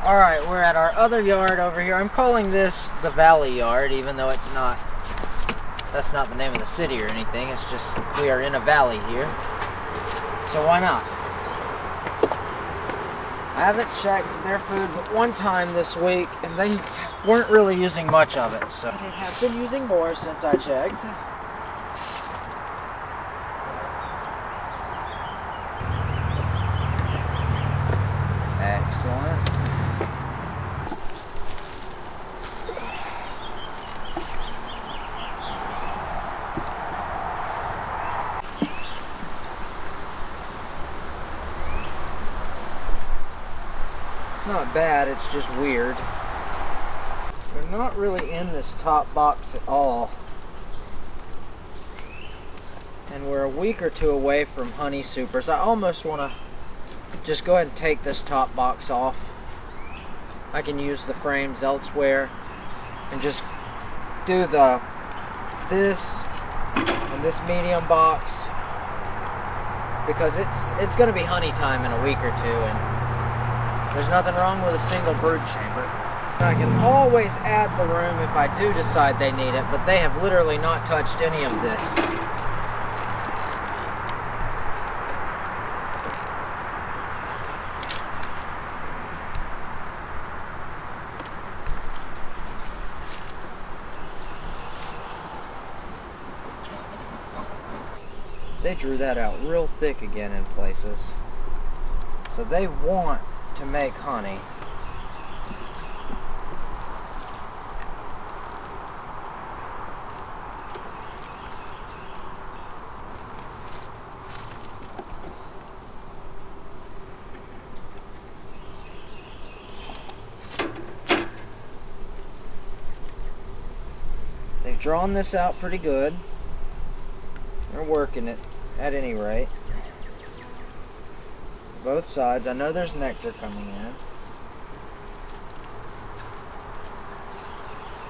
Alright, we're at our other yard over here. I'm calling this the Valley Yard, even though it's not, that's not the name of the city or anything. It's just, we are in a valley here. So why not? I haven't checked their food but one time this week, and they weren't really using much of it. So they have been using more since I checked. Excellent. Not bad, it's just weird. They're not really in this top box at all. And we're a week or two away from honey supers. I almost want to just go ahead and take this top box off. I can use the frames elsewhere and just do this and this medium box, because it's going to be honey time in a week or two, and there's nothing wrong with a single brood chamber. I can always add the room if I do decide they need it, but they have literally not touched any of this. They drew that out real thick again in places. So they want to make honey. They've drawn this out pretty good. They're working it at any rate. Both sides. I know there's nectar coming in.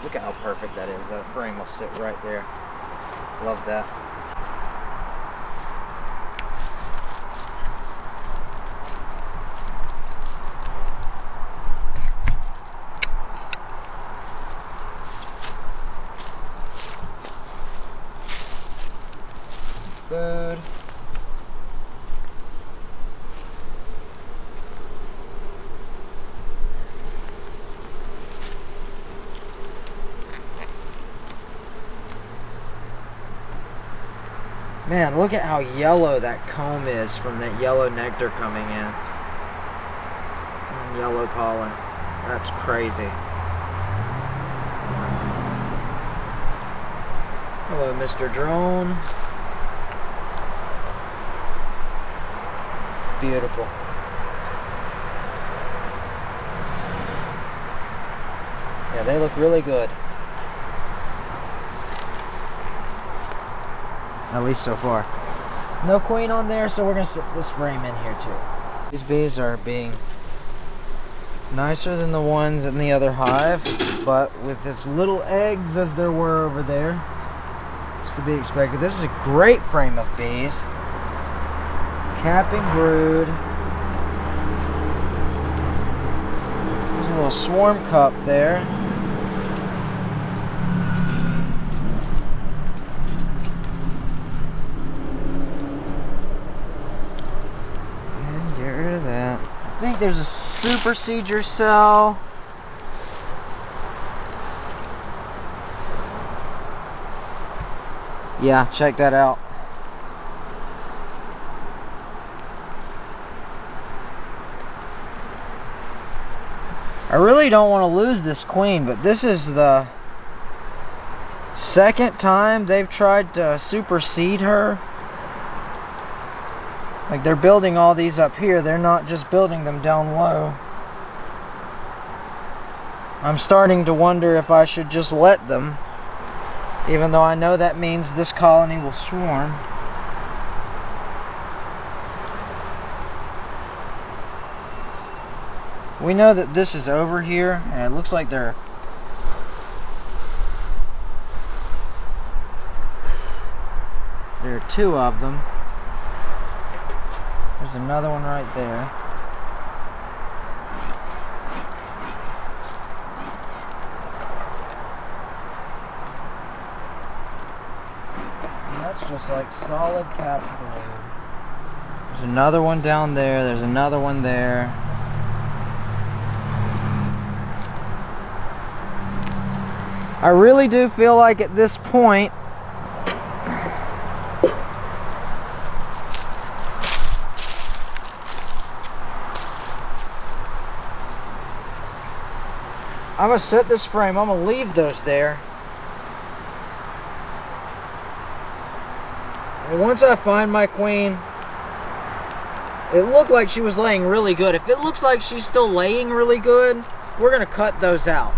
Look at how perfect that is. That frame will sit right there. Love that. Food. Man, look at how yellow that comb is from that yellow nectar coming in. And yellow pollen. That's crazy. Hello, Mr. Drone. Beautiful. Yeah, they look really good. At least so far. No queen on there, so we're going to sit this frame in here too. These bees are being nicer than the ones in the other hive, but with as little eggs as there were over there, it's to be expected. This is a great frame of bees. Capping brood. There's a little swarm cup there. And get rid of that. I think there's a super seeder cell. Yeah, check that out. I really don't want to lose this queen, but this is the second time they've tried to supersede her. Like, they're building all these up here, they're not just building them down low. I'm starting to wonder if I should just let them, even though I know that means this colony will swarm. We know that this is over here, and it looks like there are two of them. There's another one right there. like solid captured. There's another one down there. There's another one there. I really do feel like at this point I'm going to set this frame. I'm going to leave those there. And once I find my queen, it looked like she was laying really good. If it looks like she's still laying really good, we're going to cut those out.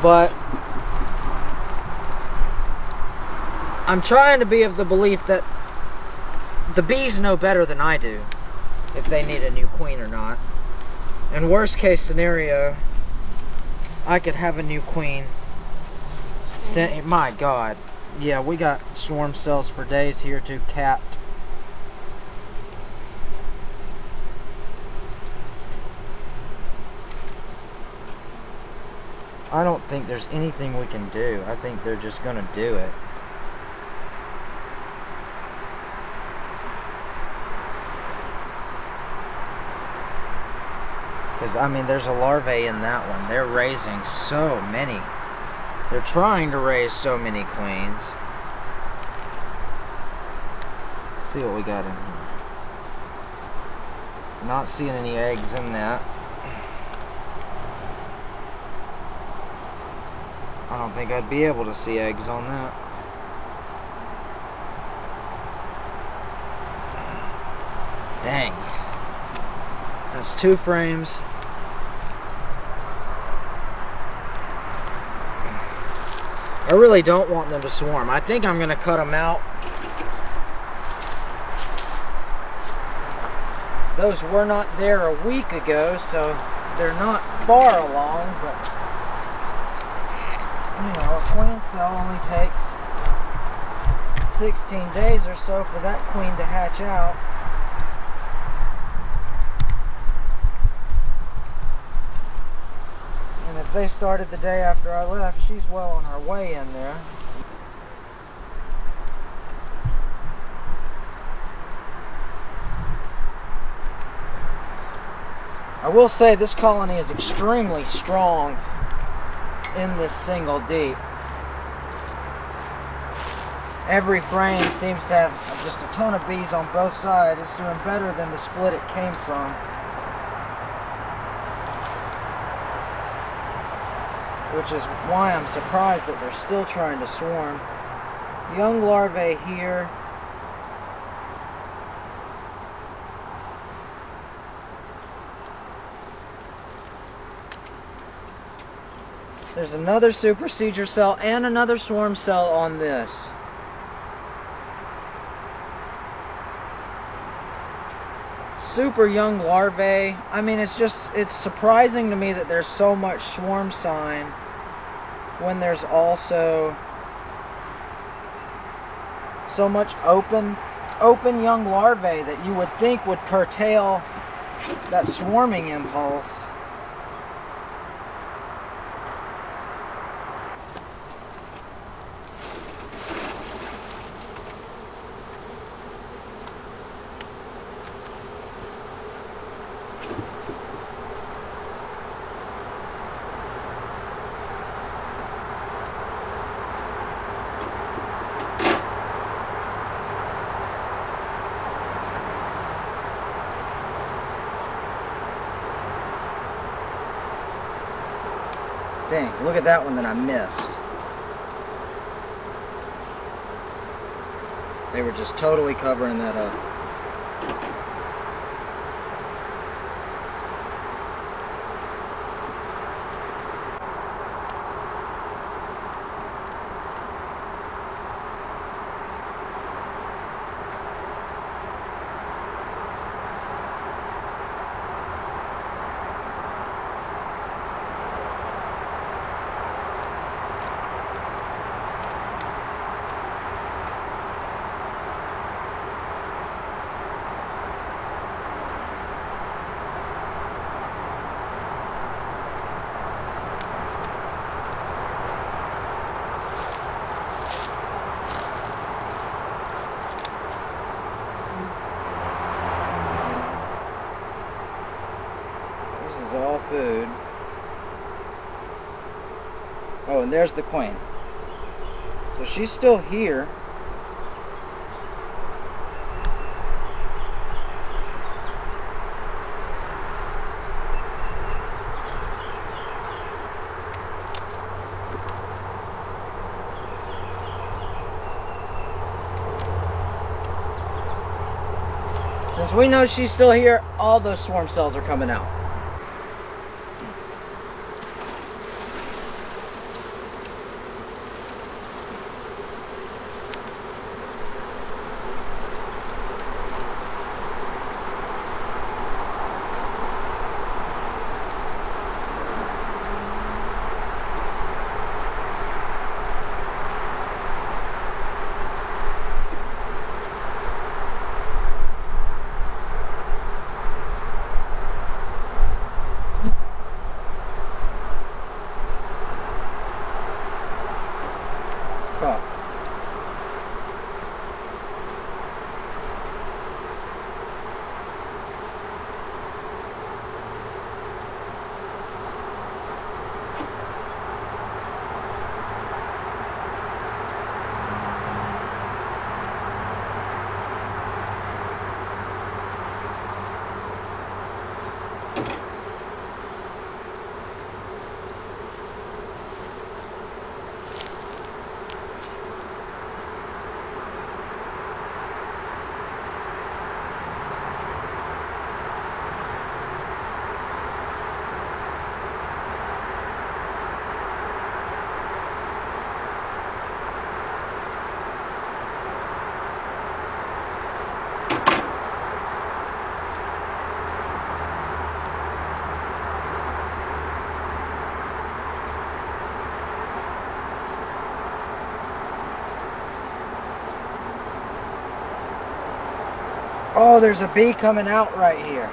But I'm trying to be of the belief that the bees know better than I do if they need a new queen or not. And worst case scenario, I could have a new queen sent. My God. Yeah, we got swarm cells for days here too, capped. I don't think there's anything we can do. I think they're just gonna do it. Because, I mean, there's a larvae in that one. They're raising so many. They're trying to raise so many queens. Let's see what we got in here. Not seeing any eggs in that. I don't think I'd be able to see eggs on that. Dang. That's 2 frames. I really don't want them to swarm. I think I'm going to cut them out. Those were not there a week ago, so they're not far along, but you know, a queen cell only takes 16 days or so for that queen to hatch out. And if they started the day after I left, she's well on her way in there. I will say this colony is extremely strong in this single deep. Every frame seems to have just a ton of bees on both sides. It's doing better than the split it came from. Which is why I'm surprised that they're still trying to swarm. Young larvae here. There's another supersedure cell and another swarm cell on this. Super young larvae. I mean, it's surprising to me that there's so much swarm sign when there's also so much open young larvae that you would think would curtail that swarming impulse. Dang, look at that one that I missed. They were just totally covering that up. is all food. Oh, and there's the queen. So she's still here. Since we know she's still here, all those swarm cells are coming out. Oh, there's a bee coming out right here.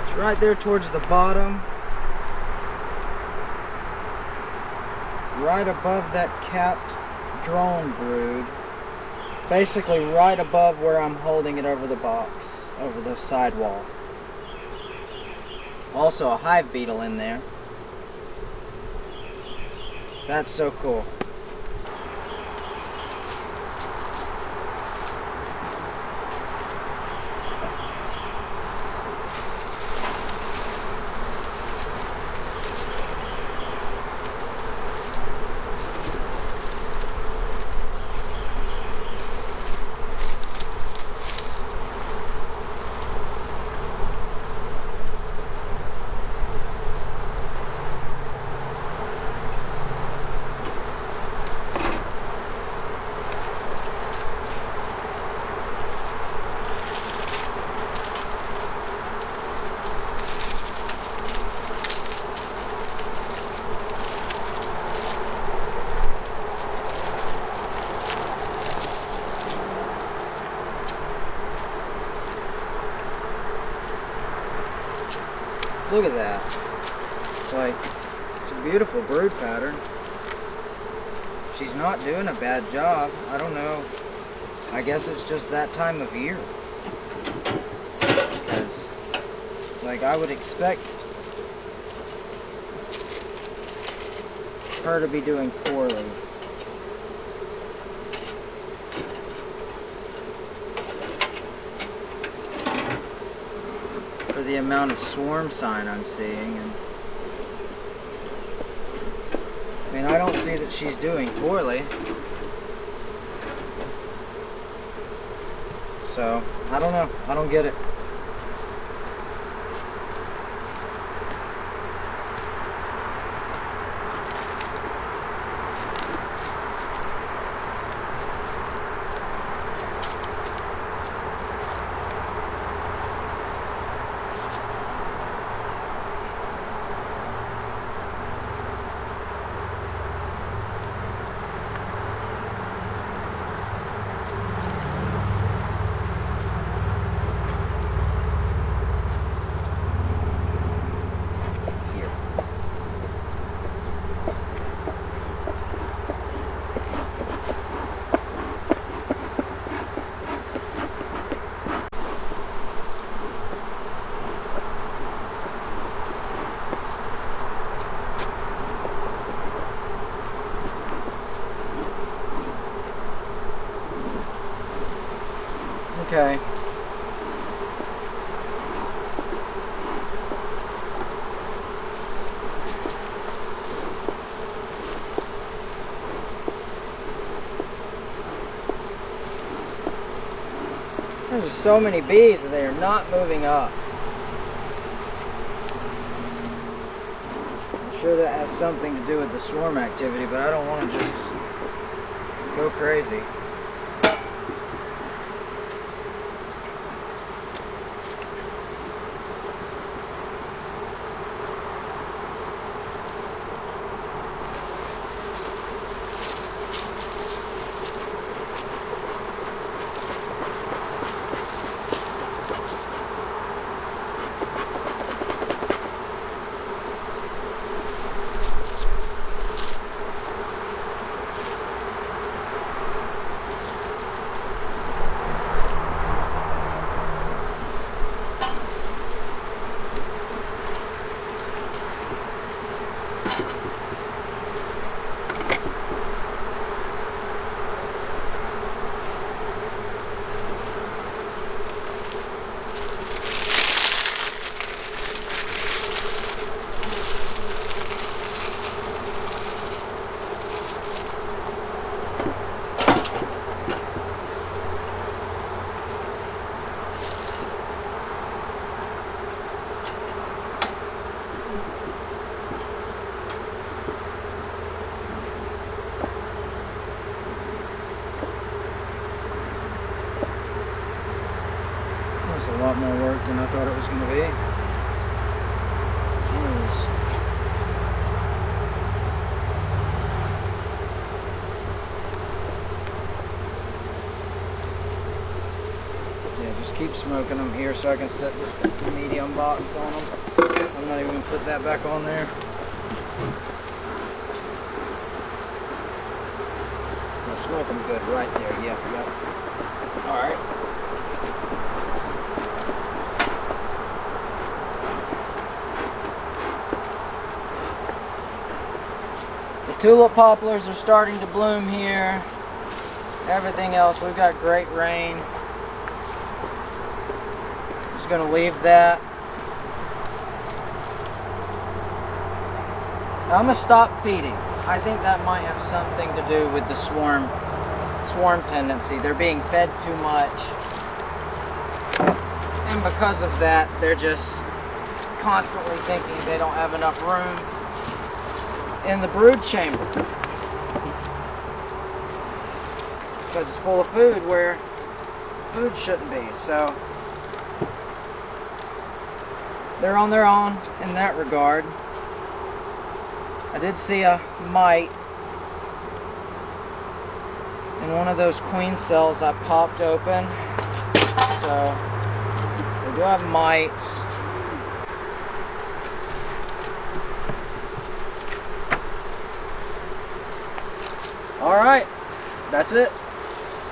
It's right there towards the bottom. Right above that capped drone brood, basically right above where I'm holding it over the box, over the sidewall. Also a hive beetle in there. That's so cool. Look at that. It's a beautiful brood pattern. She's not doing a bad job. I don't know. I guess it's just that time of year. Because, like, I would expect her to be doing poorly. For the amount of swarm sign I'm seeing. And I mean, I don't see that she's doing poorly. So, I don't know. I don't get it. Okay. There's so many bees that they are not moving up. I'm sure that has something to do with the swarm activity, but I don't want to just go crazy. A lot more work than I thought it was going to be. Jeez. Yeah, just keep smoking them here so I can set this medium box on them. I'm not even going to put that back on there. I'll smoke them good right there. Yep. Alright. Tulip poplars are starting to bloom here. Everything else, we've got great rain. Just going to leave that. Now I'm going to stop feeding. I think that might have something to do with the swarm tendency. They're being fed too much. And because of that, they're just constantly thinking they don't have enough room in the brood chamber because it's full of food where food shouldn't be. So they're on their own in that regard. I did see a mite in one of those queen cells I popped open. So they do have mites. Alright, that's it.